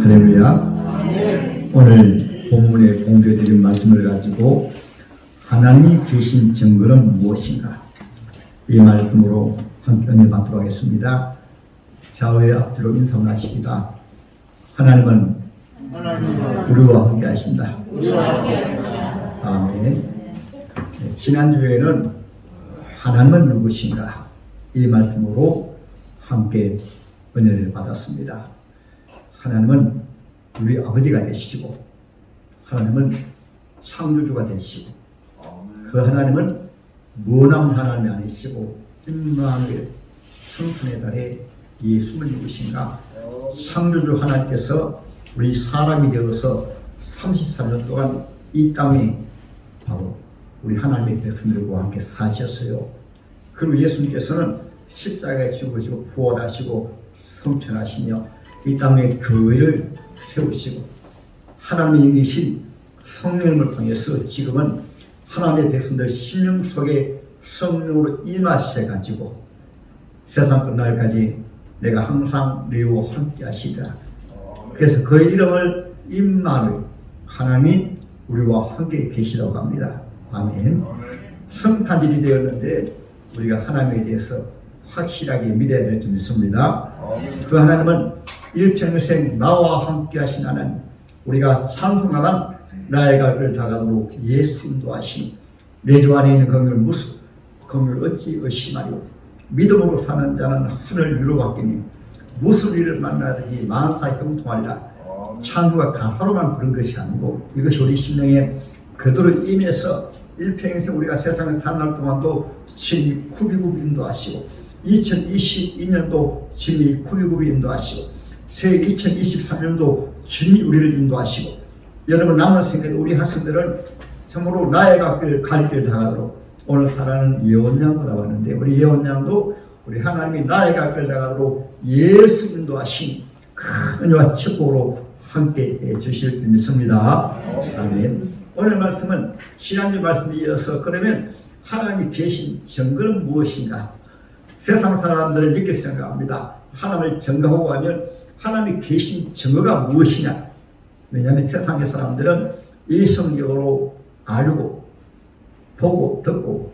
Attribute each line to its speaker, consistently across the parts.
Speaker 1: 할렐루야. 오늘 본문에 공개드린 말씀을 가지고 하나님이 계신 증거는 무엇인가, 이 말씀으로 함께 은혜 받도록 하겠습니다. 좌우의 앞뒤로 인사를 하십니다. 하나님은 우리와 함께 하신다. 아멘. 지난주에는 하나님은 누구신가, 이 말씀으로 함께 은혜를 받았습니다. 하나님은 우리 아버지가 되시고, 하나님은 창조주가 되시고, 그 하나님은 머나먼 하나님이 아니시고 임마누엘, 성탄의 달에 예수를 누구신가. 창조주 하나님께서 우리 사람이 되어서 33년 동안 이 땅에 바로 우리 하나님의 백성들과 함께 사셨어요. 그리고 예수님께서는 십자가에 죽으시고 부활하시고 성천하시며 이 땅에 교회를 세우시고 하나님이 이기신 성령을 통해서 지금은 하나님의 백성들 심령 속에 성령으로 임하셔가지고 세상 끝날까지 내가 항상 너희와 함께 하시리라. 그래서 그의 이름을 임마누엘, 하나님이 우리와 함께 계시다고 합니다. 아멘. 성탄절이 되었는데 우리가 하나님에 대해서 확실하게 믿어야 될 줄 믿습니다. 그 하나님은 일평생 나와 함께 하신 하나님, 우리가 찬송하는 나의 갈을 다가도록 예수 인도하신 내 주 안에 있는 긍휼을 어찌 의심하리오. 믿음으로 사는 자는 하늘 위로 받기니 무슨 일을 만나든지 만사 형통하리라. 찬구가 가사로만 부른 것이 아니고 이것이 우리 심령에 그대로 임해서 일평생 우리가 세상에 사는 날 동안도 진리 구비구비 인도하시고 2022년도 진리 구비구비 인도하시고 새 2023년도 진리 우리를 인도하시고, 여러분 남은 생애도 우리 학생들은 참으로 나의 갈 길 다가도록 오늘 살아는 예언양이라고 하는데, 우리 예언양도 우리 하나님이 나의 갈 길 다가도록 예수 인도하신 큰 은혜와 축복으로 함께 해주실 줄 믿습니다. 아멘. 오늘 말씀은 지난주 말씀에 이어서, 그러면 하나님이 계신 증거는 무엇인가? 세상 사람들은 이렇게 생각합니다. 하나님을 증거하고 하면 하나님이 계신 증거가 무엇이냐? 왜냐하면 세상의 사람들은 이 성경으로 알고 보고 듣고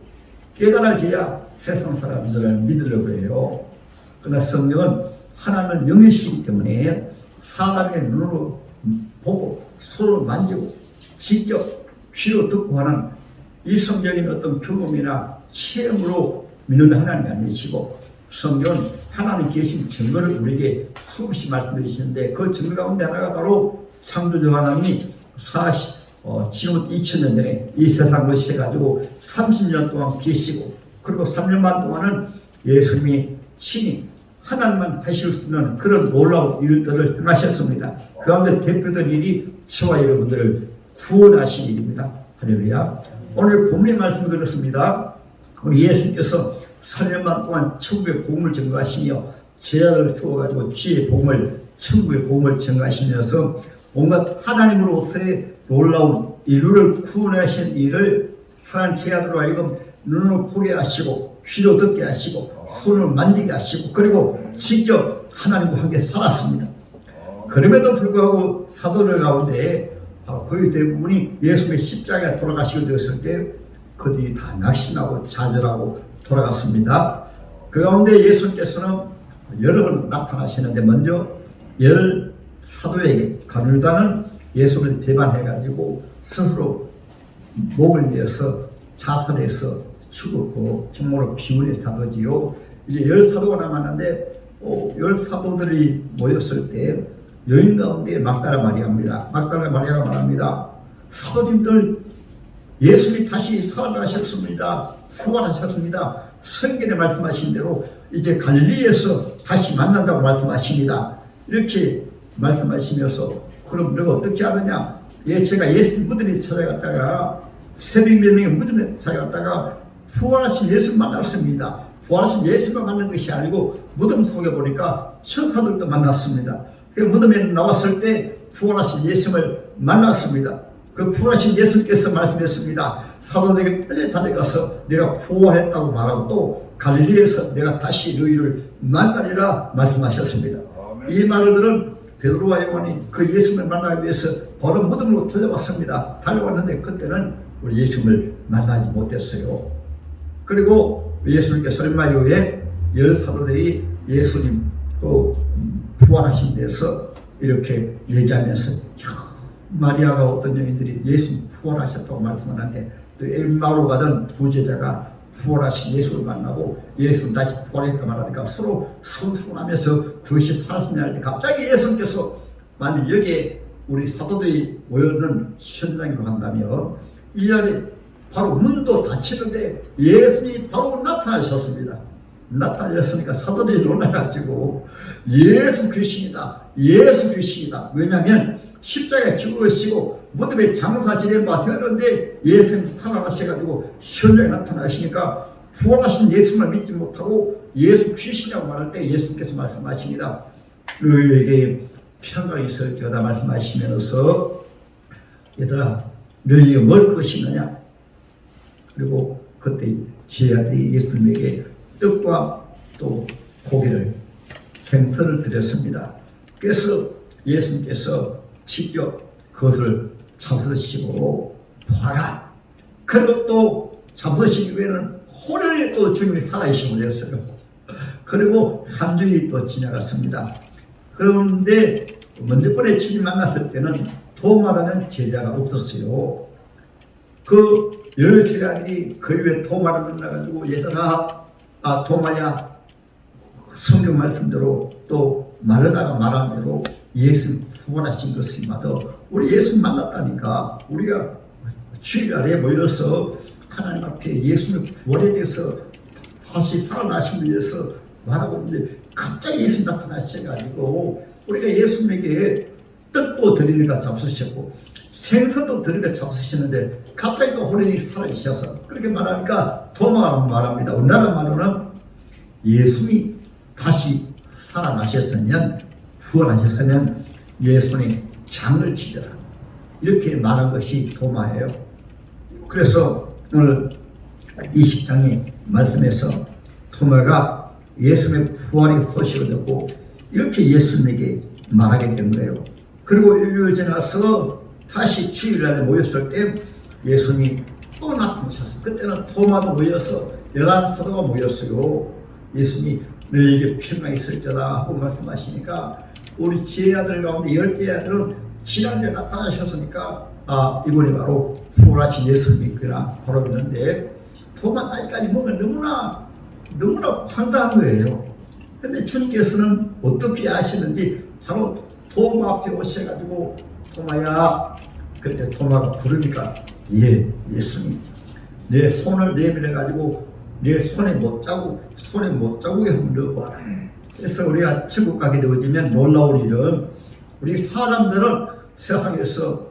Speaker 1: 깨달아져야 세상 사람들을 믿으려고 해요. 그러나 성경은 하나님은 영이시기 때문에 사람의 눈으로 보고 손으로 만지고 직접 귀로 듣고 하는 이 성경인 어떤 경험이나 체험으로 믿는 하나님이 아니시고, 성경은 하나님 계신 증거를 우리에게 수없이 말씀해 주시는데, 그 증거 가운데 하나가 바로 창조주 하나님이 지금 2000년 전에 이 세상을 오셔가지고 30년 동안 계시고, 그리고 3년 반 동안은 예수님이 친히 하나님만 하실 수 있는 그런 놀라운 일들을 행하셨습니다. 그 가운데 대표된 일이 저와 여러분들을 구원하신 일입니다. 할렐루야. 오늘 본문의 말씀을 그렇습니다. 우리 예수님께서 3년만 동안 천국의 복음을 전가하시며 제자들을 세워가지고 주의 복음을, 천국의 복음을 전가하시면서 온갖 하나님으로서의 놀라운 인류를 구원하신 일을 사랑하는 제자들로 하여금 눈으로 보게 하시고 귀로 듣게 하시고 손으로 만지게 하시고, 그리고 직접 하나님과 함께 살았습니다. 그럼에도 불구하고 사도들 가운데 거의 대부분이 예수님의 십자가에 돌아가시게 되었을 때 그들이 다 낙심하고 좌절하고 돌아갔습니다. 그 가운데 예수님께서는 여러 번 나타나시는데, 먼저 열 사도에게 가룟유다는 예수를 배반해가지고 스스로 목을 내어서 자살해서 죽었고 정말로 비운의 사도지요. 이제 열 사도가 남았는데 열 사도들이 모였을 때 여인 가운데 막달라 마리아입니다. 막달라 마리아가 말합니다. 사도님들, 예수님이 다시 살아나셨습니다. 부활하셨습니다. 성경에 말씀하신 대로 이제 갈릴리에서 다시 만난다고 말씀하십니다. 이렇게 말씀하시면서, 그럼 너가 어떻게 하느냐? 제가 예수님 무덤에 찾아갔다가 새벽 몇 명의 무덤에 찾아갔다가 부활하신 예수를 만났습니다. 부활하신 예수만 만난 것이 아니고 무덤 속에 보니까 천사들도 만났습니다. 그 무덤에 나왔을 때 부활하신 예수를 만났습니다. 그 부활하신 예수님께서 말씀했습니다. 사도들에게 빨리 달려가서 내가 부활했다고 말하고 또 갈릴리에서 내가 다시 너희를 만나리라 말씀하셨습니다. 이 말을 들은 베드로와 요한이 그 예수님을 만나기 위해서 바로 무덤으로 달려왔습니다. 달려왔는데 그때는 우리 예수님을 만나지 못했어요. 그리고 예수님께서 얼마 이후에 열 사도들이 예수님 부활하신 데서 이렇게 얘기하면서 마리아가 어떤 여인들이 예수님 부활하셨다고 말씀하는데 또 엘마로 가던 두 제자가 부활하신 예수를 만나고 예수는 다시 부활했다 말하니까 서로 선수하면서 그것이 사실이냐 할 때 갑자기 예수님께서 만약 여기에 우리 사도들이 모여있는 현장으로 간다면 이 자리에 바로 문도 닫히는데 예수님이 바로 나타나셨습니다. 나타나셨으니까 사도들이 놀라가지고 예수 귀신이다, 예수 귀신이다. 왜냐하면 십자가에 죽으시고 무덤에 장사 지낸 바 되었는데 예수님 살아나셔가지고 현장에 나타나시니까 부활하신 예수님을 믿지 못하고 예수 귀신이라고 말할 때 예수님께서 말씀하십니다. 너희에게 평강이 있을지어다 말씀하시면서 얘들아 너희가 뭘 것이느냐. 그리고 그때 제자들이 예수님에게 떡과 또 고기를 생선을 드렸습니다. 그래서 예수님께서 직접 그것을 잡수시고 보아라. 그리고 또 잡수시기 후에는 호련히 또 주님이 살아계시고 그랬어요. 그리고 3주일이 또 지나갔습니다. 그런데 먼저 번에 주님 만났을 때는 도마라는 제자가 없었어요. 그 열 제자들이 그 위에 도마를 만나가지고 얘들아 도마야 성경 말씀대로 또 말하다가 말한 대로 예수 부활하신 것을 마도 우리 예수 만났다니까 우리가 주일날에 모여서 하나님 앞에 예수님의 부활에 대해서 다시 살아나신 것에 대해서 말하고 있는데 갑자기 예수님 나타나셔가지고 우리가 예수님에게 떡도 드리니까 잡수셨고 생선도 드리니까 잡수시는데 갑자기 또 호련히 살아계셔서 그렇게 말하니까 도마가 말합니다. 우리나라 말로는 예수님이 다시 살아나셨으면 부활하셨으면 내 손에 장을 치져라 이렇게 말한 것이 도마예요. 그래서 오늘 20장의 말씀에서 도마가 예수님의 부활의 소식을 듣고 이렇게 예수님에게 말하게 된 거예요. 그리고 일주일 지나서 다시 주일날에 모였을 때 예수님이 또 나타나셨어요. 그때는 도마도 모여서 11사도가 모였어요. 예수님이 너에게 평강이 있을지어다 하고 말씀하시니까 우리 제자들 가운데 10제자들은 지난주에 나타나셨으니까 이번이 바로 부활하신 예수님이구나 바로 있는데 도마 나이까지 보면 너무나 황당한 거예요. 그런데 주님께서는 어떻게 아시는지 바로 도마 앞에 오셔가지고 도마야 그때 도마가 부르니까 예수님 내 손을 내밀어가지고 내 손에 못 자국에 한번 넣어봐라. 그래서 우리가 천국 가게 되어지면 놀라운 일은 우리 사람들은 세상에서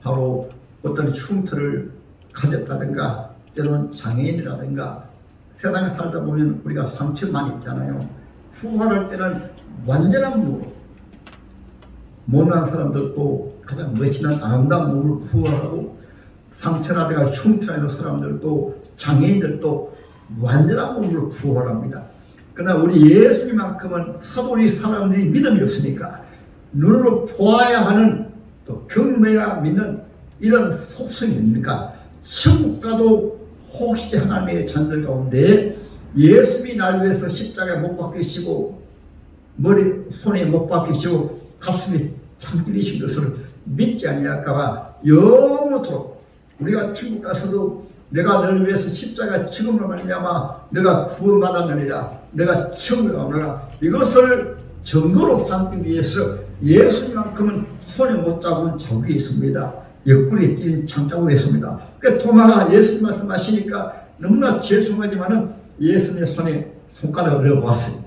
Speaker 1: 바로 어떤 흉터를 가졌다든가 때로는 장애인이라든가 세상에 살다 보면 우리가 상처만 있잖아요. 부활할 때는 완전한 몸, 못난 사람들도 가장 멋지는 아름다운 몸을 부활하고 상처라든가 흉터가 있는 사람들도 장애인들도 완전한 몸으로 부활합니다. 그러나 우리 예수님만큼은 하도 우리 사람들이 믿음이 없으니까 눈으로 보아야 하는 또 경배가 믿는 이런 속성입니까? 천국 가도 혹시 하나님의 자녀들 가운데 예수님이 날 위해서 십자가에 못 박히시고 손에 못 박히시고 가슴에 참기리신 것을 믿지 아니할까봐 영원토록 우리가 천국 가서도 내가 너를 위해서 십자가 죽음으로 말미암아 너가 구원받았느니라 내가 천국에 가느라 이것을 증거로 삼기 위해서 예수님만큼은 손에 못 잡은 자국이 있습니다. 옆구리에 끼린 장자국이 있습니다. 그러니까 도마가 예수님 말씀하시니까 너무나 죄송하지만은 예수님의 손에 손가락을 넣어보았어요.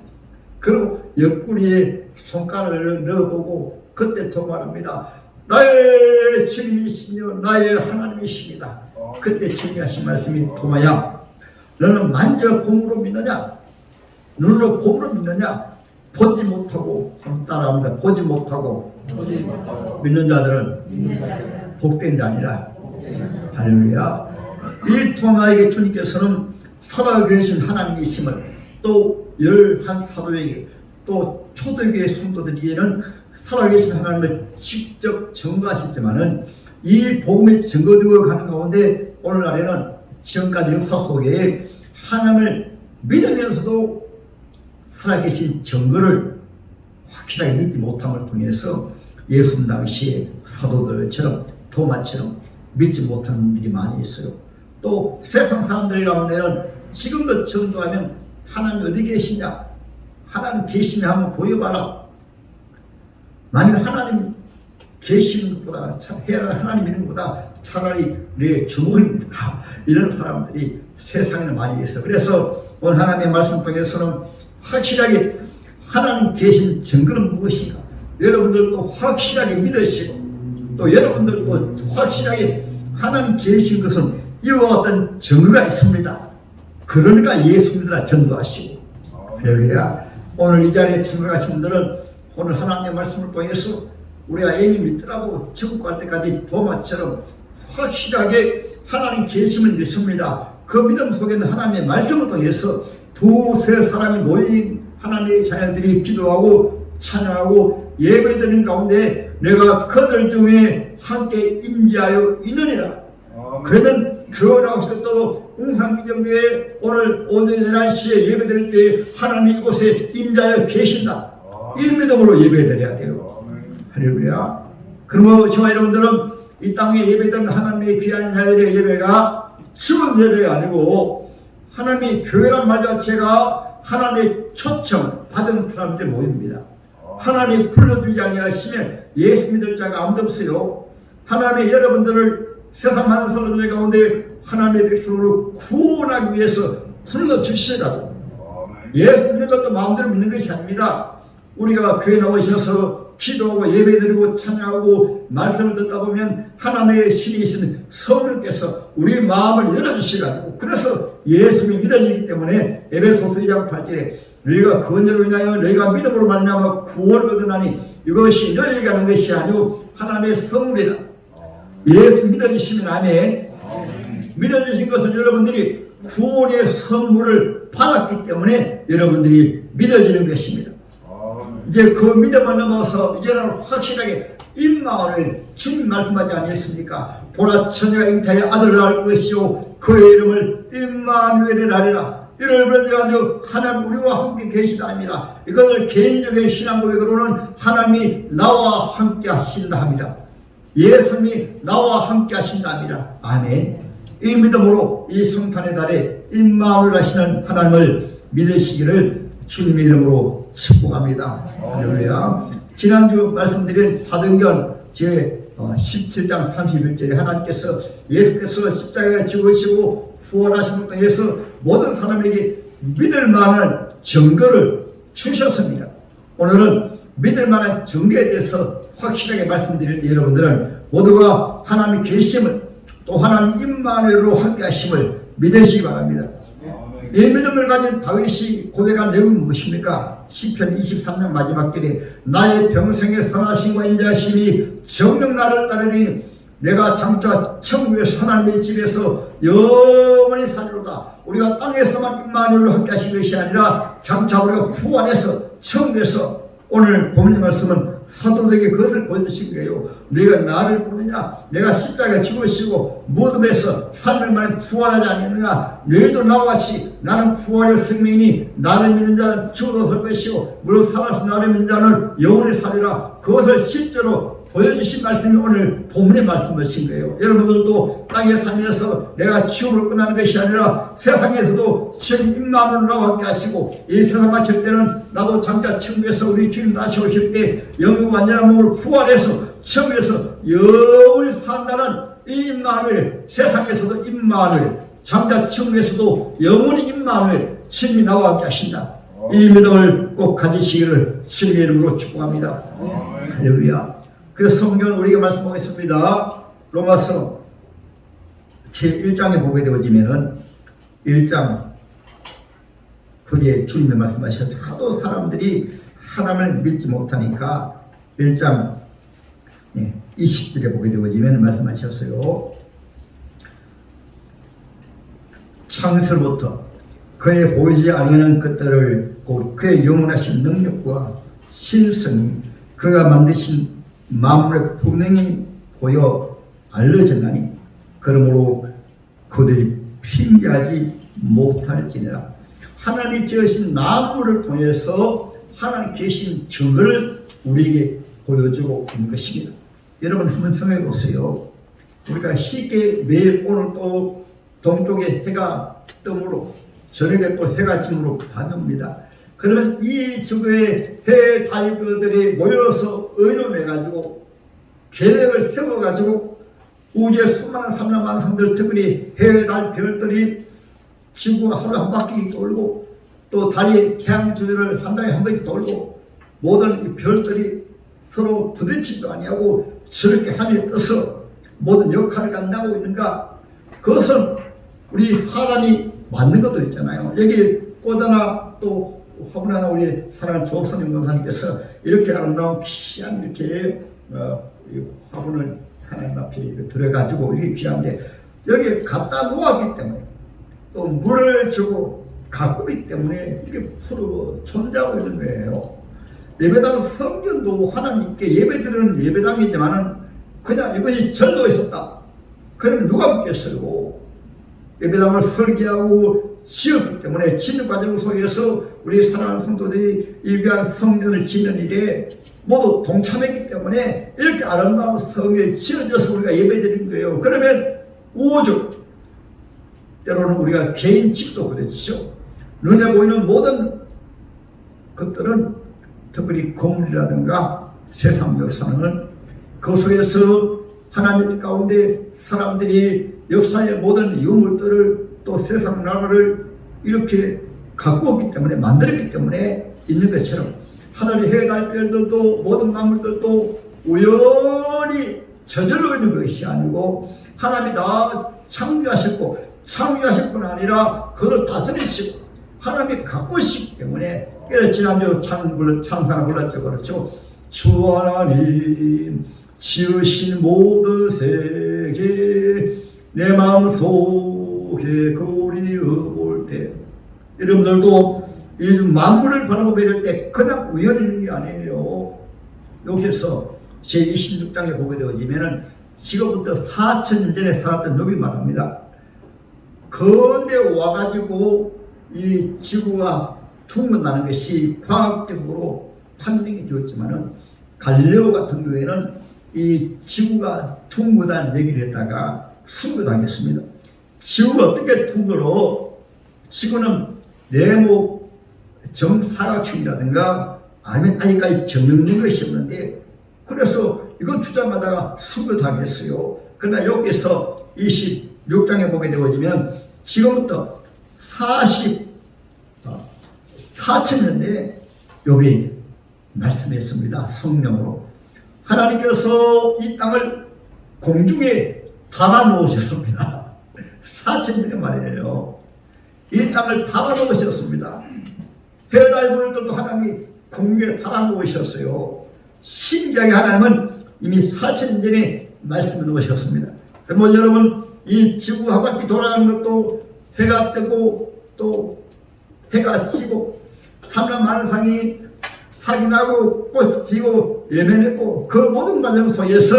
Speaker 1: 그리고 옆구리에 손가락을 넣어보고 그때 도마랍니다. 나의 주님이시며 나의 하나님이십니다. 그때 주님이 하신 말씀이 도마야 너는 만져 봄으로 믿느냐 눈으로 봄으로 믿느냐 보지 못하고 따라합니다. 보지 못하고 믿는 자들은 복된 자니라. 할렐루야. 이 도마에게 주님께서는 살아계신 하나님이심을 또 11사도에게 또 초대교회 성도들에게는 살아계신 하나님을 직접 증거하셨지만은 이 복음이 증거되어 가는 가운데 오늘날에는 지금까지 역사 속에 하나님을 믿으면서도 살아계신 증거를 확실하게 믿지 못함을 통해서 예수님 당시에 사도들처럼 도마처럼 믿지 못하는 분들이 많이 있어요. 또 세상 사람들 가운데는 지금도 전도하면 하나님 어디 계시냐, 하나님 계시면 한번 보여봐라. 만약 하나님 계시는 것보다 하나님 있는 것보다 차라리 내 주먹입니다. 이런 사람들이 세상에 많이 있어. 그래서 오늘 하나님의 말씀 통해서는 확실하게 하나님 계신 증거는 무엇인가, 여러분들도 확실하게 믿으시고 또 여러분들도 확실하게 하나님 계신 것은 이와 같은 증거가 있습니다. 그러니까 예수 믿으라 전도하시고. 할렐루야. 오늘 이 자리에 참석하신 분들은 오늘 하나님의 말씀을 통해서 우리가 이미 믿더라도 천국 갈 때까지 도마처럼 확실하게 하나님 계심을 믿습니다. 그 믿음 속에는 하나님의 말씀을 통해서 두세 사람이 모인 하나님의 자녀들이 기도하고 찬양하고 예배드리는 가운데 내가 그들 중에 함께 임재하여 있느니라. 그러면 교회 나오실 때도 웅산기정교회 오늘 오전 11시에 예배드릴 때 하나님 이곳에 임재하여 계신다. 이 믿음으로 예배드려야 돼요. 할렐루야. 그러면 저와 여러분들은 이 땅에 예배드리는 하나님의 귀한 자들의 예배가 죽은 예배가 아니고 하나님의 교회란 말 자체가 하나님의 초청 받은 사람들의 모임입니다. 하나님이 불러주지 아니하시면 예수 믿을 자가 아무도 없어요. 하나님이 여러분들을 세상 많은 사람들 가운데 하나님의 백성으로 구원하기 위해서 불러주시더라도 예수 믿는 것도 마음대로 믿는 것이 아닙니다. 우리가 교회 나오셔서 기도하고 예배드리고 찬양하고 말씀을 듣다 보면 하나님의 신이 있으면 성령께서 우리 마음을 열어주시가지고 그래서 예수님이 믿어지기 때문에 에베소서 2장 8절에 너희가 건의로 인하여 너희가 믿음으로 말미암아 구원을 얻으나니 이것이 너희가 하는 것이 아니오 하나님의 선물이라. 예수 믿어주시면 아멘. 믿어주신 것을 여러분들이 구원의 선물을 받았기 때문에 여러분들이 믿어지는 것입니다. 이제 그 믿음을 넘어서 이제는 확실하게 임마누엘 주님 말씀하지 아니했습니까? 보라 처녀가 잉태하여 아들을 낳을 것이요 그의 이름을 임마누엘이라 하리라. 이를 가지고 하나님 우리와 함께 계시다 합니다. 이것을 개인적인 신앙 고백으로는 하나님이 나와 함께 하신다 합니다. 예수님이 나와 함께 하신다 합니다. 아멘. 이 믿음으로 이 성탄의 달에 임마누엘 하시는 하나님을 믿으시기를 주님의 이름으로 축복합니다. 할렐루야. 지난주 말씀드린 사도행전 제 17장 31절에 하나님께서 예수께서 십자가에 죽으시고 부활하심을 통해서 모든 사람에게 믿을 만한 증거를 주셨습니다. 오늘은 믿을 만한 증거에 대해서 확실하게 말씀드릴 때 여러분들은 모두가 하나님의 계심을 또 하나님 임마누엘로 함께 하심을 믿으시기 바랍니다. 이 믿음을 가진 다윗이 고백한 내용은 무엇입니까? 시편 23편 마지막 절에 나의 평생의 선하심과 인자하심이 정녕 나를 따르니 내가 장차 천국에서 하나님의 집에서 영원히 살리로다. 우리가 땅에서만 임마누엘로 함께 하신 것이 아니라 장차 우리가 부활해서 천국에서 오늘 본문의 말씀은 사도들에게 그것을 보여주신 거예요. 너희가 나를 부르느냐? 내가 십자가에 죽으시고 무덤에서 3일 만에 부활하지 않느냐? 너희도 나와 같이 나는 부활의 생명이니 나를 믿는 자는 죽어도 살 것이고 무릇 살아서 나를 믿는 자는 영원히 살리라. 그것을 실제로 보여주신 말씀이 오늘 본문의 말씀이신 거예요. 여러분들도 땅에 살면서 내가 지옥으로 끝나는 것이 아니라 세상에서도 지금 임마누엘로 함께 하시고 이 세상 마칠 때는 나도 장차 천국에서 우리 주님 다시 오실 때 영육 완전한 몸을 부활해서 천국에서 영원히 산다는 이 임마누엘, 세상에서도 임마누엘, 장차 천국에서도 영원히 임마누엘, 주님이 나와 함께 하신다. 이 믿음을 꼭 가지시기를 주님의 이름으로 축복합니다. 할렐루야. 그래서 성경은 우리에게 말씀하고 있습니다. 로마서 제1장에 보게 되어지면은 1장 거기에 주님이 말씀하셨죠. 하도 사람들이 하나님을 믿지 못하니까 1장 20절에 보게 되어지면 말씀하셨어요. 창세로부터 그의 보이지 아니하는 것들을 그의 영원하신 능력과 신성이 그가 만드신 만물에 분명히 보여 알려졌나니 그러므로 그들이 핑계하지 못할지니라. 하나님이 지으신 만물을 통해서 하나님 계신 증거를 우리에게 보여주고 있는 것입니다. 여러분 한번 생각해 보세요. 우리가 쉽게 매일 오늘 또 동쪽에 해가 뜨므로 저녁에 또 해가 지므로 밤이 옵니다. 그러면 이 지구에 해 달별들이 모여서 의논해가지고 계획을 세워가지고 우주의 수많은 산란 만성들, 특별히 해 달별들이 지구가 하루에 한 바퀴 돌고 또 달이 태양 주위를 한 달에 한 바퀴 돌고 모든 이 별들이 서로 부딪히지도 아니하고 저렇게 하늘에 떠서 모든 역할을 감당하고 있는가? 그것은 우리 사람이 만든 것도 있잖아요. 여기 꽃 하나 또 화분 하나 우리 사랑하는 조선임 권사님께서 이렇게 아름다운 귀한 이렇게 화분을 하나님 앞에 들어가지고 이게 귀한데 여기 갖다 놓았기 때문에 또 물을 주고 가꾸기 때문에 이게 프로 존재하고 있는 거예요. 예배당 성전도 하나님께 예배드리는 예배당이지만은 그냥 이것이 절도에 있었다. 그러면 누가 믿겠어요? 예배당을 설계하고 지었기 때문에 짓는 과정 속에서 우리 사랑하는 성도들이 이 귀한 성전을 짓는 일에 모두 동참했기 때문에 이렇게 아름다운 성전이 지어져서 우리가 예배드리는 거예요. 그러면 우주, 때로는 우리가 개인 집도 그렇죠. 눈에 보이는 모든 것들은 특별히 건물이라든가 세상 역사는 그 속에서 하나님 가운데 사람들이 역사의 모든 유물들을 또 세상 나라를 이렇게 갖고 오기 때문에 만들었기 때문에 있는 것처럼 하늘의 해, 달, 별들도 모든 만물들도 우연히 저절로 있는 것이 아니고 하나님이 다 창조하셨고 창조하실 뿐 아니라 그를 다스리시고 하나님이 갖고 계시기 때문에 지난주 찬사가 불렀죠. 그렇죠. 주 하나님 지으신 모든 세계 내 마음속에 그리워 볼 때 여러분들도 이 만물을 바라보게 될 때 그냥 우연히 있는 게 아니에요. 여기서 제26장에 보게 되어지면은 지금부터 4,000년 전에 살았던 욥이 말합니다. 그런데 와가지고 이 지구가 둥근다는 것이 과학적으로 판명이 되었지만은 갈릴레오 같은 경우에는 이 지구가 둥근다는 얘기를 했다가 순교당했습니다. 지구가 어떻게 둥글어? 지구는 네모 정사각형이라든가 아니면 아직까지 정형된 것이 없는데 그래서 이거 주장하다가 순교당했어요. 그러나 여기서 26장에 보게 되어지면 지금부터 4,000년 욥이 말씀했습니다. 성령으로 하나님께서 이 땅을 공중에 달아놓으셨습니다. 4,000년의 말이에요. 이 땅을 달아놓으셨습니다. 해달물들도 하나님이 공중에 달아놓으셨어요. 신기하게 하나님은 이미 4,000년 전에 말씀을 놓으셨습니다. 그러면 여러분 이 지구 한 바퀴 돌아가는 것도 해가 뜨고 또 해가 지고 산란만상이 살이 나고 꽃 피고 열매 맺고 그 모든 과정 속에서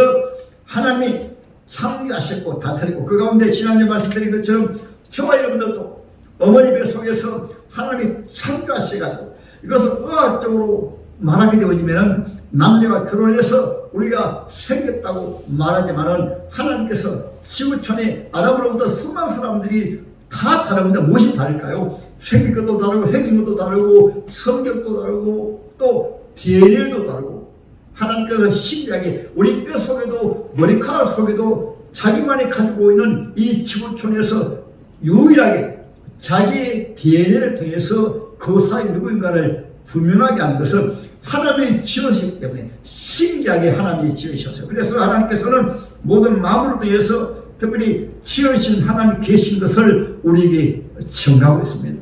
Speaker 1: 하나님이 창조하셨고 다스리고 그 가운데 지난주에 말씀드린 것처럼 저와 여러분들도 어머니 배 속에서 하나님이 창조하셔가지고 이것을 의학적으로 말하게 되어지면 남녀가 결혼해서 우리가 생겼다고 말하지만은 하나님께서 지구촌에 아담으로부터 수많은 사람들이 다 다릅니다. 무엇이 다를까요? 생긴 것도 다르고 생긴 것도 다르고 성격도 다르고 또 DNA도 다르고 하나님께서 신기하게 우리 뼈 속에도 머리카락 속에도 자기만이 가지고 있는 이 지구촌에서 유일하게 자기의 DNA를 통해서 그 사람이 누구인가를 분명하게 하는 것은 하나님이 지으셨기 때문에 신기하게 하나님이 지으셨어요. 그래서 하나님께서는 모든 마음을 통해서 특별히 지으신 하나님 계신 것을 우리에게 증거하고 있습니다.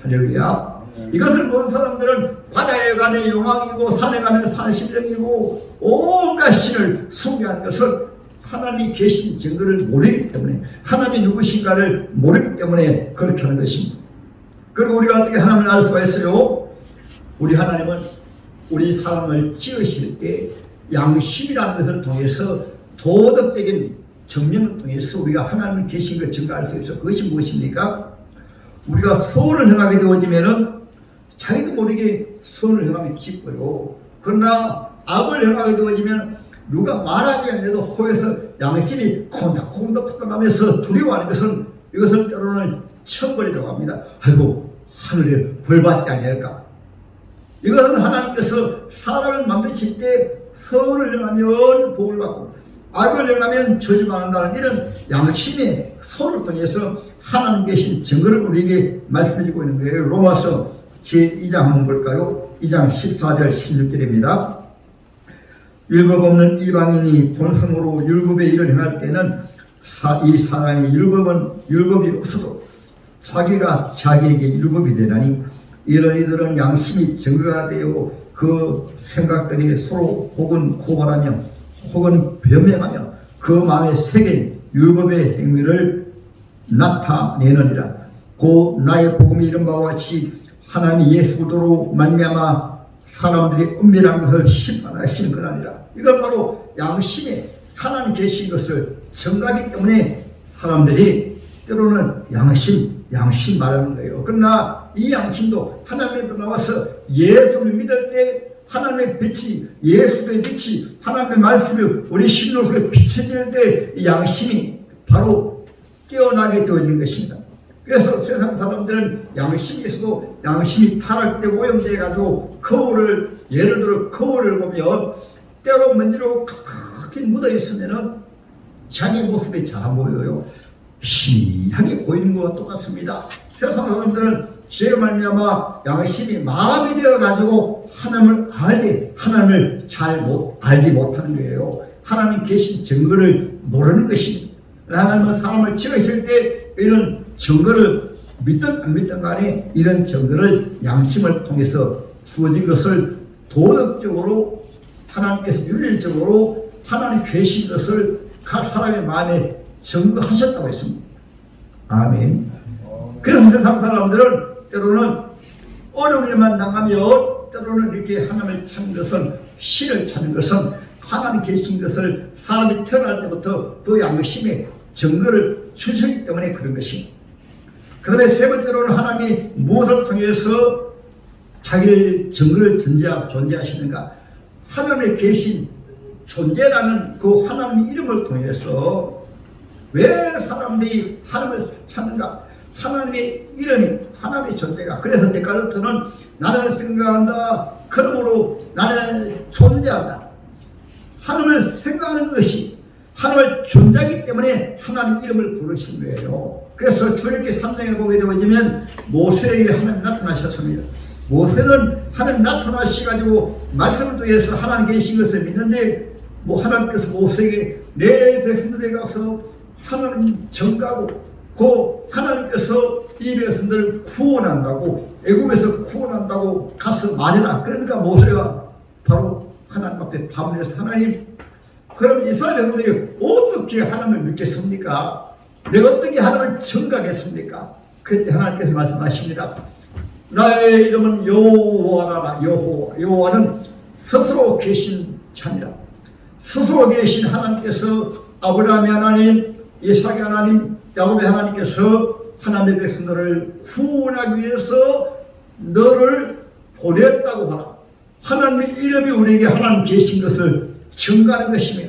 Speaker 1: 할렐루야. 이것을 모든 사람들은 바다에 가면 용왕이고 산에 가면 산신령이고 온갖 신을 숭배하는 것은 하나님이 계신 증거를 모르기 때문에 하나님이 누구신가를 모르기 때문에 그렇게 하는 것입니다. 그리고 우리가 어떻게 하나님을 알 수가 있어요? 우리 하나님은 우리 사람을 지으실 때 양심이라는 것을 통해서 도덕적인 정명을 통해서 우리가 하나님을 계신 것 증거할 수 있어. 그것이 무엇입니까? 우리가 선을 행하게 되어지면은 자기도 모르게 선을 행하면 기뻐요. 그러나 악을 행하게 되어지면 누가 말하지 않아도 속에서 양심이 콩닥콩닥하면서 두려워하는 것은 이것을 때로는 천벌이라고 합니다. 아이고 하늘에 벌 받지 아니할까. 이것은 하나님께서 사람을 만드실 때 선을 행하면 복을 받고 악을 행하면 저주받는다는 이런 양심의 손을 통해서 하나님 계신 증거를 우리에게 말씀해주고 있는 거예요. 로마서 제2장 한번 볼까요? 2장 14절 16절입니다. 율법 없는 이방인이 본성으로 율법의 일을 행할 때는 이 사람이 율법이 없어도 자기가 자기에게 율법이 되나니 이런 이들은 양심이 증거가 되어 그 생각들이 서로 혹은 고발하며 혹은 변명하며 그 마음에 새긴 율법의 행위를 나타내느니라. 곧 나의 복음이 이런 바와 같이 하나님이 예수 그리스도로 말미암아 사람들이 은밀한 것을 심판하시는 것 아니라. 이건 바로 양심에 하나님 계신 것을 증거하기 때문에 사람들이 때로는 양심 말하는 거예요. 그러나 이 양심도 하나님 앞에 나와서 예수를 믿을 때 하나님의 빛이, 예수의 빛이, 하나님의 말씀이 우리 심령 속에 비춰질 때 이 양심이 바로 깨어나게 되어지는 것입니다. 그래서 세상 사람들은 양심이 있어도 양심이 타락되고 오염되어 가지고 거울을, 예를 들어 거울을 보면 때로 먼지로 가득히 묻어 있으면은 자기 모습이 잘 안 보여요. 희미하게 보이는 것과 똑같습니다. 세상 사람들은 죄로 말미암아 양심이 마음이 되어 가지고 하나님을 알되 하나님을 알지 못하는 거예요. 하나님 계신 증거를 모르는 것입니다. 하나님은 사람을 지으실 때 이런 증거를 믿든 안 믿든 간에 이런 증거를 양심을 통해서 주어진 것을 도덕적으로 하나님께서 윤리적으로 하나님 계신 것을 각 사람의 마음에 증거하셨다고 했습니다. 아멘. 그래서 세상 사람들은 때로는 어려운 일만 당하면 때로는 이렇게 하나님을 찾는 것은, 신을 찾는 것은 하나님 계신 것을 사람이 태어날 때부터 그 양심에 증거를 주셨기 때문에 그런 것입니다. 그 다음에 세 번째로는 하나님이 무엇을 통해서 자기를 증거를 존재하시는가. 하나님의 계신 존재라는 그 하나님의 이름을 통해서 왜 사람들이 하나님을 찾는가? 하나님의 이름이, 하나님의 존재가. 그래서 데카르트는 나는 생각한다. 그러므로 나는 존재한다. 하나님을 생각하는 것이 하나님을 존재하기 때문에 하나님 이름을 부르신 거예요. 그래서 출애굽기 3장에 보게 되어지면 모세에게 하나님 나타나셨습니다. 모세는 하나님 나타나셔가지고 말씀을 통해서 하나님 계신 것을 믿는데 하나님께서 모세에게 내 백성들에 가서 하나님 전가하고 그 하나님께서 이 백성들을 구원한다고, 애굽에서 구원한다고 가서 말해라. 그러니까 모세가 바로 하나님 앞에 밤에서 하나님, 그럼 이스라엘 백성들이 어떻게 하나님을 믿겠습니까? 내가 어떻게 하나님을 전가하겠습니까? 그때 하나님께서 말씀하십니다. 나의 이름은 여호와라. 여호와는 스스로 계신 자니라. 스스로 계신 하나님께서 아브라함의 하나님, 이삭의 하나님, 야곱의 하나님께서 하나님의 백성들을 구원하기 위해서 너를 보냈다고 하라. 하나님의 이름이 우리에게 하나님 계신 것을 증거하는 것이며,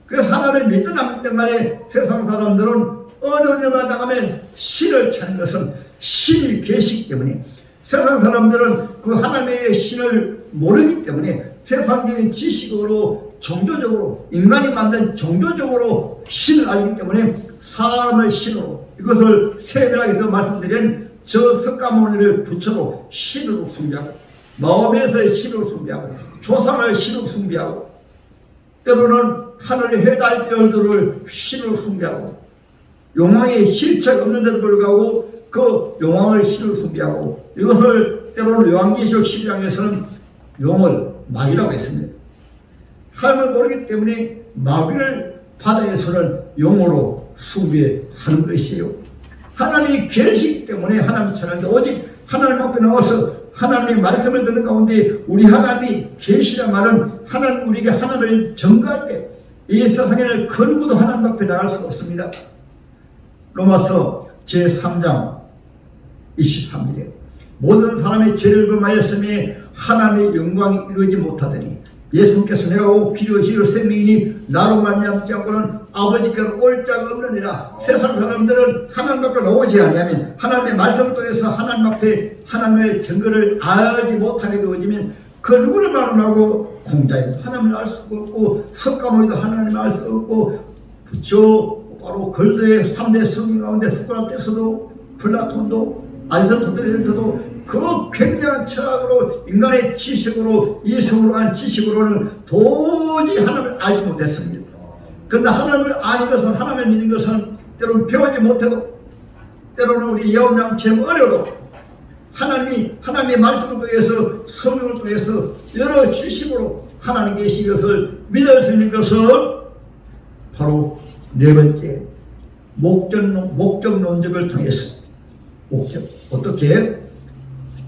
Speaker 1: 그래서 하나님을 믿든 안 믿든 간에 세상 사람들은 어려운 일만 당하면 신을 찾는 것은 신이 계시기 때문에, 세상 사람들은 그 하나님의 신을 모르기 때문에 세상적인 지식으로 종교적으로, 인간이 만든 종교적으로 신을 알기 때문에 사람을 신으로, 이것을 세밀하게 더 말씀드린 저 석가모니를 부처로 신으로 숭배하고, 마음에서의 신으로 숭배하고, 조상을 신으로 숭배하고, 때로는 하늘의 해달 별들을 신으로 숭배하고, 용왕의 실체가 없는데도 불구하고 그 용왕을 신으로 숭배하고, 이것을 때로는 요한계시록 12장에서는 용을 마귀라고 했습니다. 하나님을 모르기 때문에 마귀를 바다에서는 용으로 숭배하는 것이에요. 하나님이 계시기 때문에 하나님을 찾는데, 오직 하나님 앞에 나와서 하나님의 말씀을 듣는 가운데 우리 하나님이 계시란 말은 하나님 우리에게 하나님을 전가할 때 이 세상에는 그 누구도 하나님 앞에 나갈 수가 없습니다. 로마서 제3장 23절에 모든 사람의 죄를 범하였으니 하나님의 영광이 이루어지지 못하더니 예수님께서 내가 오 길이요 진리요 생명이니 나로 말미암지 않고는 아버지께로 올 자가 없느니라. 세상 사람들은 하나님 앞에 나오지 아니하면 하나님의 말씀을 통해서 하나님 앞에 하나님의 증거를 알지 못하게 되어지면 그 누구를 만나고 공자에도 하나님을 알 수가 없고 석가모니도 하나님을 알 수 없고 저 바로 걸도의 3대 성인 가운데 소크라테스도 플라톤도 아리스토텔레스도 그 굉장한 철학으로 인간의 지식으로 이성으로 하는 지식으로는 도저히 하나님을 알지 못했습니다. 그런데 하나님을 아는 것은 하나님을 믿는 것은 때로는 배우지 못해도 때로는 우리 예언장처럼 어려도 하나님의 말씀을 통해서 성령을 통해서 여러 지식으로 하나님 계신 것을 믿을 수 있는 것은 바로 네 번째 목적 논적을 통해서 목적 어떻게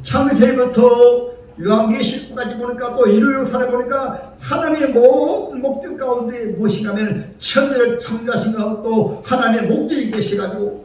Speaker 1: 창세부터 요한계시록까지 보니까 또 인류 역사를 보니까 하나님의 모든 목적 가운데 무엇인가 하면 천지를 창조하신 것도 하나님의 목적이 계셔가지고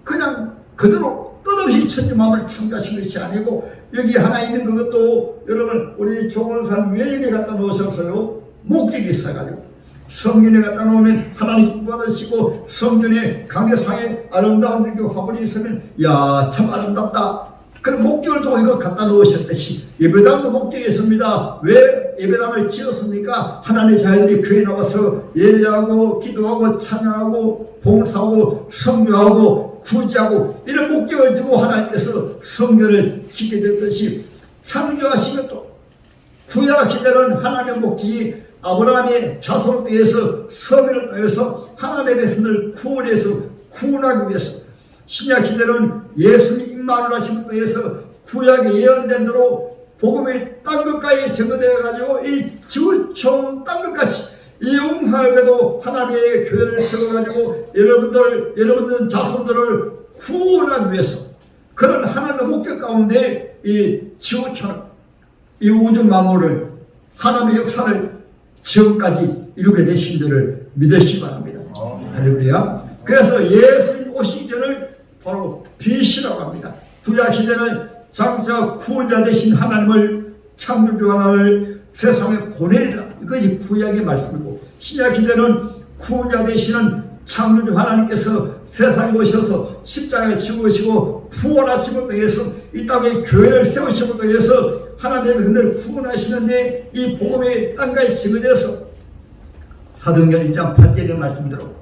Speaker 1: 그냥 그대로 뜻없이 천지 마음을 창조하신 것이 아니고 여기 하나 있는 그것도 여러분 우리 조원사는 왜 여기 갖다 놓으셨어요? 목적이 있어가지고 성전에 갖다 놓으면 하나님 받으시고 성전에 강제상에 아름다운 이렇게 화분이 있으면 야 참 아름답다. 그런 목적을 두고 이거 갖다 놓으셨듯이 예배당도 목적이 있습니다. 왜 예배당을 지었습니까? 하나님의 자녀들이 교회에 나와서 예배하고 기도하고 찬양하고 봉사하고 성교하고 구제하고 이런 목적을 두고 하나님께서 성전을 짓게 됐듯이 창조하신 것도 구약 시대는 하나님의 목적이 아브라함의 자손을 통해서 성전을 통해서 하나님의 백성들을 구원해서 구원하기 위해서 신약 시대는 예수님 임마누엘 하심을 통해서 구약에 예언된 대로 복음이 땅끝까지 증거되어 가지고 이 지구촌 땅끝까지 이 용사에게도 하나님의 교회를 세워가지고 여러분들 자손들을 구원하기 위해서 그런 하나님의 목적 가운데 이 지구촌 이 우주 만물을 하나님의 역사를 지금까지 이루게 되신 줄을 믿으시기 바랍니다. 할렐루야. 그래서 예수님 오시기 전을 바로 빛이라고 합니다. 구약 시대는 장차 구원자 되신 하나님을 창조주 하나님을 세상에 보내리라. 이것이 구약의 말씀이고 신약 시대는 구원자 되시는 창조주 하나님께서 세상에 오셔서 십자가에 죽으시고 부활하심을 통해서 이 땅에 교회를 세우심을 통해서 하나님의 백성들을 구원하시는데 이 복음의 땅까지 증거되어서 사도행전 1장 8절의 말씀대로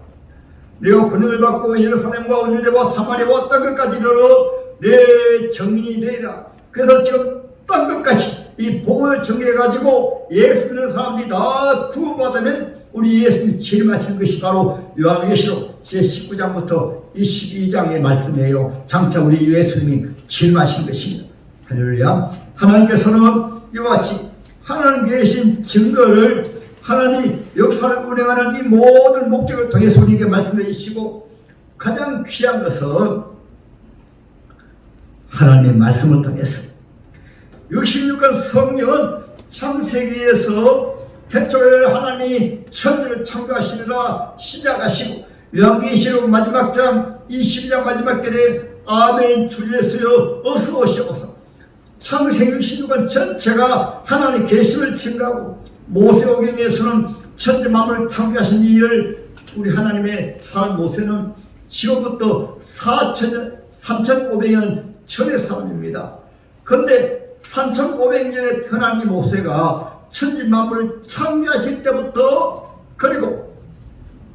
Speaker 1: 내가 권능을 받고 예루살렘과 유대와 사마리아와 땅끝까지 이르러 내 정인이 되리라. 그래서 지금 땅끝까지 이 복음을 전개해가지고 예수 믿는 사람들이 다 구원받으면 우리 예수님이 재림하신 것이 바로 요한계시록 제19장부터 22장의 말씀이에요. 장차 우리 예수님이 재림하신 것입니다. 할렐루야. 하나님께서는 이와 같이 하나님 계신 증거를 하나님 역사를 운행하는 이 모든 목적을 통해서 우리에게 말씀해 주시고 가장 귀한 것은 하나님의 말씀을 통해서 66권 성령은 창세기에서 태초에 하나님이 천지를 창조하시느라 시작하시고 요한계시록 마지막 장 22장 마지막 절에 아멘 주 예수여 어서 오시옵소서. 창세기 66권 전체가 하나님 계심을 증거하고 모세오경에서는 천지 만물을 창조하신 일을 우리 하나님의 사람 모세는 지금부터 3,500년 전의 사람입니다. 그런데 3,500년에 태어난 이 모세가 천지 만물을 창조하실 때부터 그리고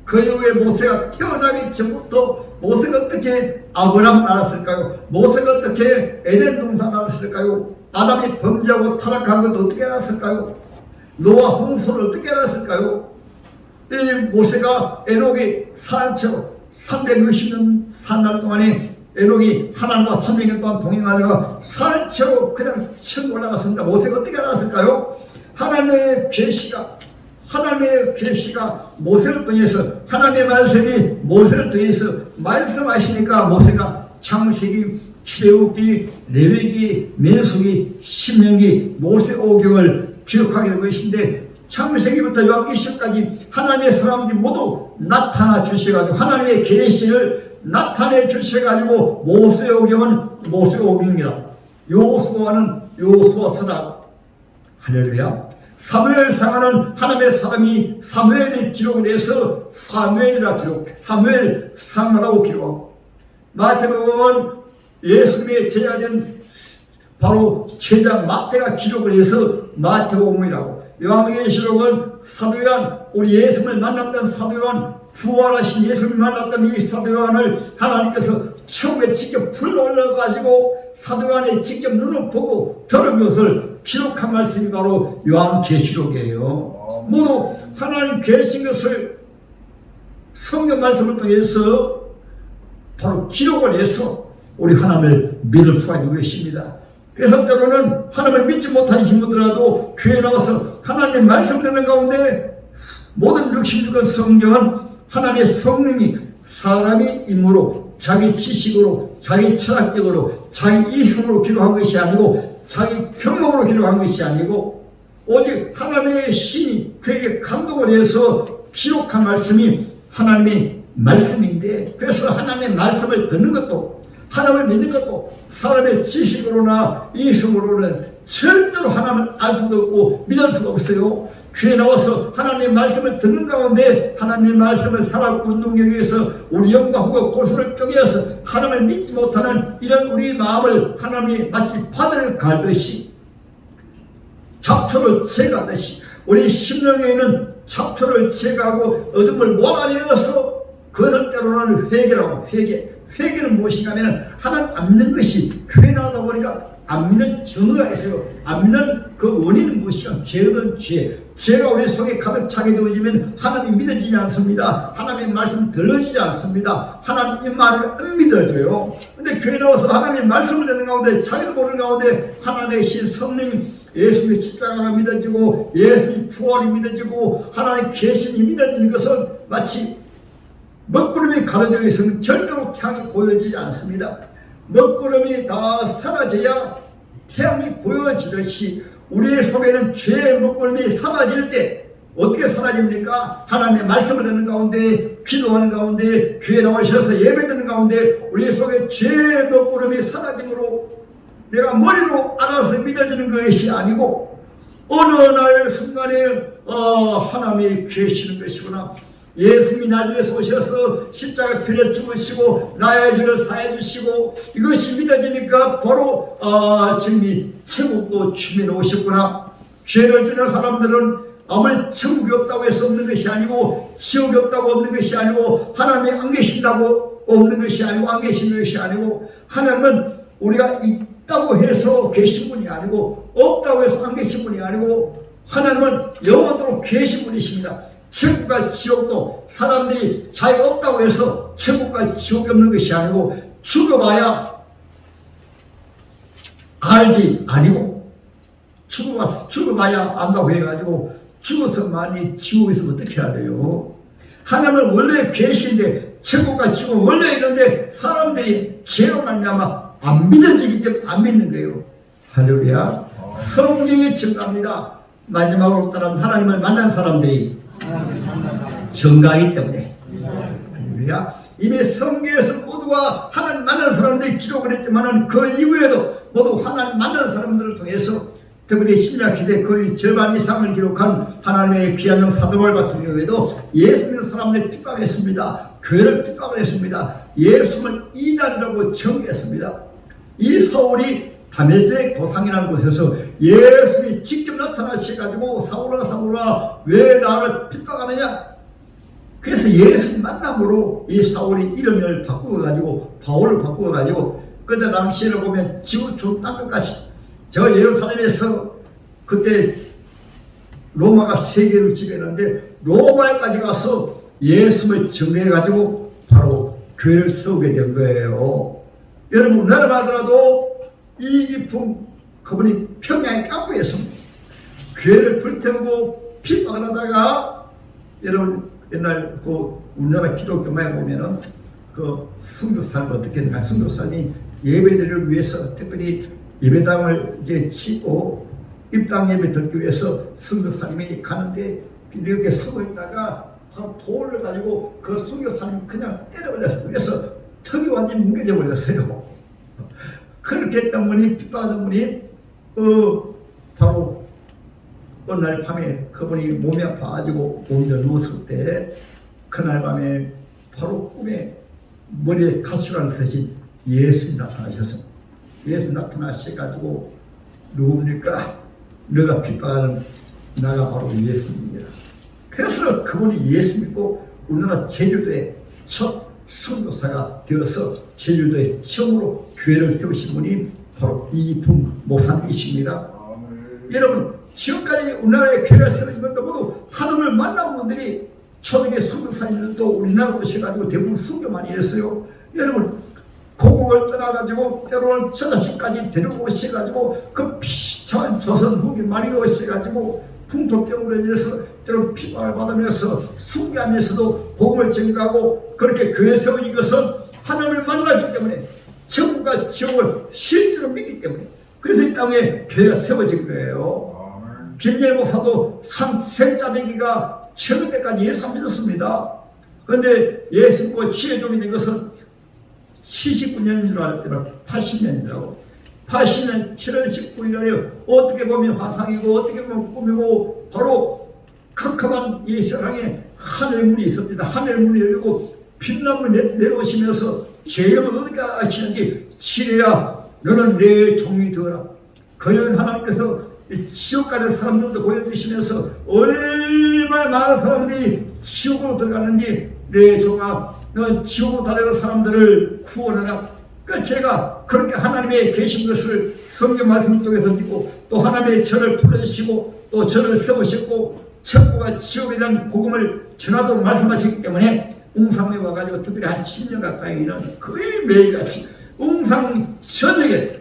Speaker 1: 그 이후에 모세가 태어나기 전부터 모세가 어떻게 아브라함을 알았을까요? 모세가 어떻게 에덴 동산을 알았을까요? 아담이 범죄하고 타락한 것도 어떻게 알았을까요? 노아 홍수를 어떻게 알았을까요? 이 모세가 에녹이 사한채로 360년 산 날 동안에 에녹이 하나님과 300년 동안 동행하다가 사한채로 그냥 쳐 올라갔습니다. 모세가 어떻게 알았을까요? 하나님의 계시가 모세를 통해서 하나님의 말씀이 모세를 통해서 말씀하시니까 모세가 창세기 출애굽기, 레위기, 민수기, 신명기, 모세오경을 기록하게 된 것인데 창세기부터 요한계시록까지 하나님의 사람들이 모두 나타나 주셔가지고 하나님의 계시를 나타내 주셔가지고 모세오경은 모세오경이라, 요수아는 요수아서라. 할렐루야. 사무엘상은 하나님의 사람이 사무엘이 기록을 해서 사무엘이라 사무엘상이라고 기록하고, 마태복음은 예수님의 제자된 바로 제자 마태가 기록을 해서 마태복음이라고, 요한계시록은 사도 요한, 우리 예수님을 만났던 사도 요한, 부활하신 예수님을 만났던 이 사도 요한을 하나님께서 천국에 직접 불러올려가지고 사도 요한이 직접 눈을 보고 들은 것을 기록한 말씀이 바로 요한계시록이에요. 모두 하나님 계신 것을 성경 말씀을 통해서 바로 기록을 해서 우리 하나님을 믿을 수가 있는 것입니다. 그래서 때로는 하나님을 믿지 못하신 분들라도 교회에 나와서 하나님의 말씀 듣는 가운데 모든 66권 성경은 하나님의 성령이 사람의 힘으로, 자기 지식으로, 자기 철학적으로, 자기 이성으로 기록한 것이 아니고, 자기 경험으로 기록한 것이 아니고, 오직 하나님의 신이 그에게 감동을 해서 기록한 말씀이 하나님의 말씀인데, 그래서 하나님의 말씀을 듣는 것도, 하나님을 믿는 것도 사람의 지식으로나 이성으로는 절대로 하나님을 알 수도 없고 믿을 수가 없어요. 교회에 나와서 하나님의 말씀을 듣는 가운데 하나님의 말씀을 살아가고 운동력에서 우리 영과 후가 고소를 쪼개어서 하나님을 믿지 못하는 이런 우리 마음을 하나님이 마치 바다를 갈듯이, 잡초를 제거하듯이 우리 심령에 있는 잡초를 제거하고 어둠을 몰아내어서 그것을 때로는 회개라고. 회개는 무엇인가 하면 하나님 안 믿는 것이, 교회 나오다 보니까 안 믿는 증거가 있어요. 안 믿는 그 원인은 무엇이냐? 죄든 죄. 죄가 우리 속에 가득 차게 되어지면 하나님 믿어지지 않습니다. 하나님의 말씀 들어지지 않습니다. 하나님의 말을 안 믿어져요. 근데 교회 나와서 하나님의 말씀을 듣는 가운데 자기도 모르는 가운데 하나님의 신 성령, 예수님의 십자가가 믿어지고 예수님의 부활이 믿어지고 하나님의 계신이 믿어지는 것은 마치 먹구름이 가려져 있으면 절대로 태양이 보여지지 않습니다. 먹구름이 다 사라져야 태양이 보여지듯이 우리 속에는 죄의 먹구름이 사라질 때 어떻게 사라집니까? 하나님의 말씀을 듣는 가운데, 기도하는 가운데, 교회 나오셔서 예배 드는 가운데 우리 속에 죄의 먹구름이 사라짐으로 내가 머리로 알아서 믿어지는 것이 아니고 어느 날 순간에 하나님이 계시는 것이구나. 예수님이 날 위해서 오셔서 십자가 피를 죽으시고 나의 죄를 사해 주시고 이것이 믿어지니까 바로 지금 이 천국도 주민에 오셨구나. 죄를 지는 사람들은 아무리 천국이 없다고 해서 없는 것이 아니고, 지옥이 없다고 없는 것이 아니고, 하나님이 안 계신다고 없는 것이 아니고, 안 계신 것이 아니고, 하나님은 우리가 있다고 해서 계신 분이 아니고, 없다고 해서 안 계신 분이 아니고, 하나님은 영원토록 계신 분이십니다. 천국과 지옥도 사람들이 자기가 없다고 해서 천국과 지옥이 없는 것이 아니고, 죽어봐야 알지 아니고, 죽어봐야 안다고 해가지고 죽어서만이 지옥에 있으면 어떻게 하래요? 하나님은 원래 계신데 천국과 지옥은 원래 있는데 사람들이 죄로 말미암아 안 믿어지기 때문에 안 믿는 거예요. 할렐루야. 성경이 증거합니다. 마지막으로 따르면 하나님을 만난 사람들이 증거하기 때문에. 할렐루야. 이미 성경에서 모두가 하나님 만난 사람들이 기록을 했지만 그 이후에도 모두 하나님 만난 사람들을 통해서 특별히 신약시대 거의 절반 이상을 기록한 하나님의 귀한 영 사도바울 같은 경우에도 예수 믿는 사람들을 핍박했습니다. 교회를 핍박을 했습니다. 예수를 이단이라고 정죄했습니다. 이 사울이 다메섹 도상이라는 곳에서 예수님이 직접 나타나셔가지고 사울아 왜 나를 핍박하느냐. 그래서 예수님 만남으로 이 사울이 이름을 바꾸어가지고 바울을 바꾸어가지고 그때 당시를 보면 지구촌 땅끝까지 저 예루살렘에서 그때 로마가 세계를 지배했는데 로마까지 가서 예수를 증거해가지고 바로 교회를 세우게 된 거예요. 여러분 우리나라 하더라도 이기풍 그분이 평양의 깡부에서 교회를 불태우고 핍박을 하다가 여러분 옛날 그 우리나라 기독교만에 보면은 그 선교사를 어떻게 했는가. 선교사님이 예배들을 위해서 특별히 예배당을 이제 치고 입당 예배 듣기 위해서 선교사님이 가는데 이렇게 서고 있다가 바로 돌을 가지고 그 선교사님 그냥 때려버렸어요. 그래서 턱이 완전히 뭉개져 버렸어요. 그렇게 했던 분이 핍박하던 분이 바로 어느 날 밤에 그분이 몸이 아파가지고 몸이 누웠을 때 그날 밤에 바로 꿈에 머리에 가시관을 쓰신 예수님 나타나셔서 예수 나타나셔가지고 누굽니까? 너가 핍박하는 나가 바로 예수님이라. 그래서 그분이 예수 믿고 우리나라 제주도에 첫 선교사가 되어서 제주도에 처음으로 교회를 세우신 분이 바로 이분 목사님이십니다. 여러분 지금까지 우리나라에 교회를 세우신 것도 모두 하나님을 만난 분들이 초등의 선교사님들도 우리나라 오셔가지고 대부분 선교 많이 했어요. 여러분 고국을 떠나가지고 때로는 처자식까지 데리고 오셔가지고 그 비참한 조선 후기 많이 오셔가지고 풍토병으로 인해서 때로는 피박을 받으면서 순교하면서도 복음을 전가하고 그렇게 교회 세운 이것은 하나님을 만나기 때문에 천국과 지옥을 실제로 믿기 때문에 그래서 이 땅에 교회가 세워진 거예요. 김예일 목사도 생자매기가 최근 때까지 예수 안 믿었습니다. 그런데 예수 믿고 치유종이 된 것은 79년인 줄 알았더니 80년이라고. 80년 7월 19일에 어떻게 보면 화상이고 어떻게 보면 꿈이고 바로 캄캄한 이 세상에 하늘문이 있습니다. 하늘문이 열리고 빛나물이 내려오시면서 제 이름을 어디까 하시는지 시레야 너는 내 종이 되어라. 거연 하나님께서 지옥 가는 사람들도 보여주시면서 얼마나 많은 사람들이 지옥으로 들어갔는지 내 종아 너 지옥으로 달려간 사람들을 구원하라. 그러니까 제가 그렇게 하나님의 계신 것을 성경 말씀을 통해서 믿고 또 하나님의 저를 불러주시고 또 저를 세우셨고 천국과 지옥에 대한 복음을 전하도록 말씀하시기 때문에 웅상에 와가지고 특별히 한 10년 가까이는 거의 매일같이 웅상 저녁에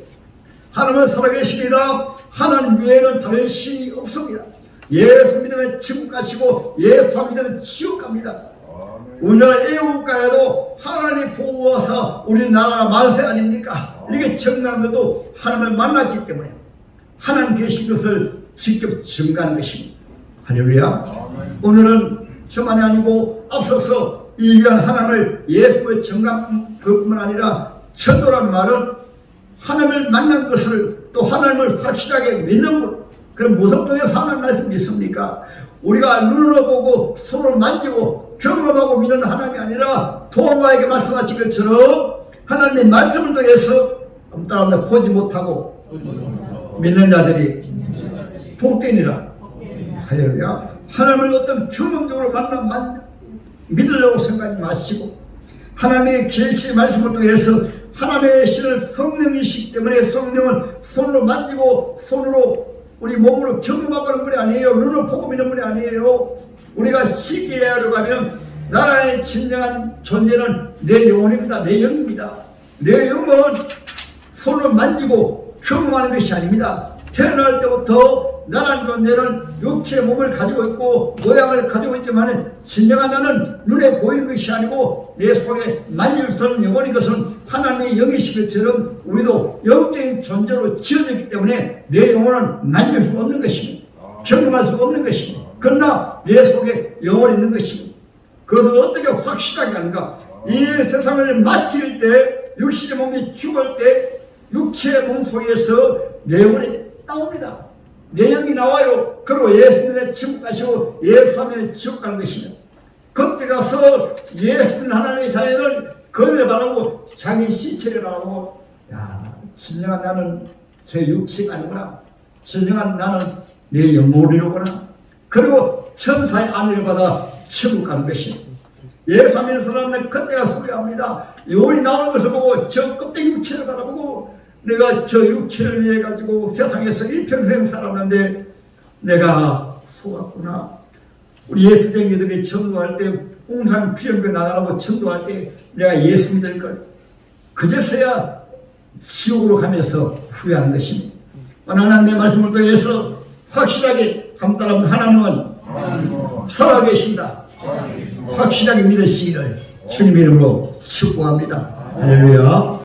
Speaker 1: 하나님은 살아계십니다. 하나님 외에는 다른 신이 없습니다. 예수 믿으면 천국 가시고 예수 안 믿으면 지옥 갑니다. 우리나라 애국가에도 하나님 보호하사 우리나라 만세 아닙니까? 이게 정남도 하나님을 만났기 때문에 하나님 계신 것을 직접 증거하는 것입니다. 할렐루야. 오늘은 저만이 아니고 앞서서 이 위한 하나님을 예수의 증거한 그뿐만 아니라 천도란 말은 하나님을 만난 것을 또 하나님을 확실하게 믿는 것. 그럼 무슨 통해서 하나님 말씀 믿습니까? 우리가 눈으로 보고 손으로 만지고 경험하고 믿는 하나님이 아니라 도마에게 말씀하신 것처럼 하나님의 말씀을 통해서 따라합니다. 보지 못하고 믿는 자들이 복되니라. 할렐루야. 하나님을 어떤 경험적으로 믿으려고 생각하지 마시고 하나님의 계시의 말씀을 통해서 하나님의 신은 성령이시기 때문에 성령은 손으로 만지고 손으로 우리 몸으로 경험하고 하는 분이 아니에요. 눈으로 보고 믿는 분이 아니에요. 우리가 쉽게 이해하려고 하면 나라의 진정한 존재는 내 영혼입니다. 내 영입니다. 내 영은 손으로 만지고 경험하는 것이 아닙니다. 태어날 때부터 나라는 존재는 육체의 몸을 가지고 있고 모양을 가지고 있지만 진정한 나는 눈에 보이는 것이 아니고 내 속에 만질 수 없는 영혼인 것은 하나님의 영이신 것처럼 우리도 영적인 존재로 지어졌기 때문에 내 영혼은 만질 수 없는 것입니다. 경험할 수 없는 것입니다. 그러나 내 속에 영혼이 있는 것입니다. 그것을 어떻게 확실하게 하는가? 이 세상을 마칠 때 육신의 몸이 죽을 때 육체의 몸 속에서 내 영혼이 나옵니다. 내 영이 나와요. 그리고 예수님의 지옥 가시고 예수님의 지옥 가는 것입니다. 그때 가서 예수님 하나님의 자녀는 그를 바라보고 자기 시체를 바라보고 야 진정한 나는 제 육체가 아니구나. 진정한 나는 내 영혼이로구나. 그리고 천사의 안위를 받아 천국 가는 것입니다. 예수 믿는 사람은 그때가 후회합니다. 영혼이 나오는 것을 보고 저 껍데기 육체를 바라보고 내가 저 육체를 위해 가지고 세상에서 일평생 살았는데 내가 속았구나. 우리 예수쟁이들이 전도할 때 웅산 피연교 나가라고 전도할 때 내가 예수 믿을 걸 그제서야 지옥으로 가면서 후회하는 것입니다. 하나님의 말씀을 통해서 확실하게 한 따라 하나님은 살아계신다. 확실하게 믿으시기를 주님의 이름으로 축복합니다. 할렐루야.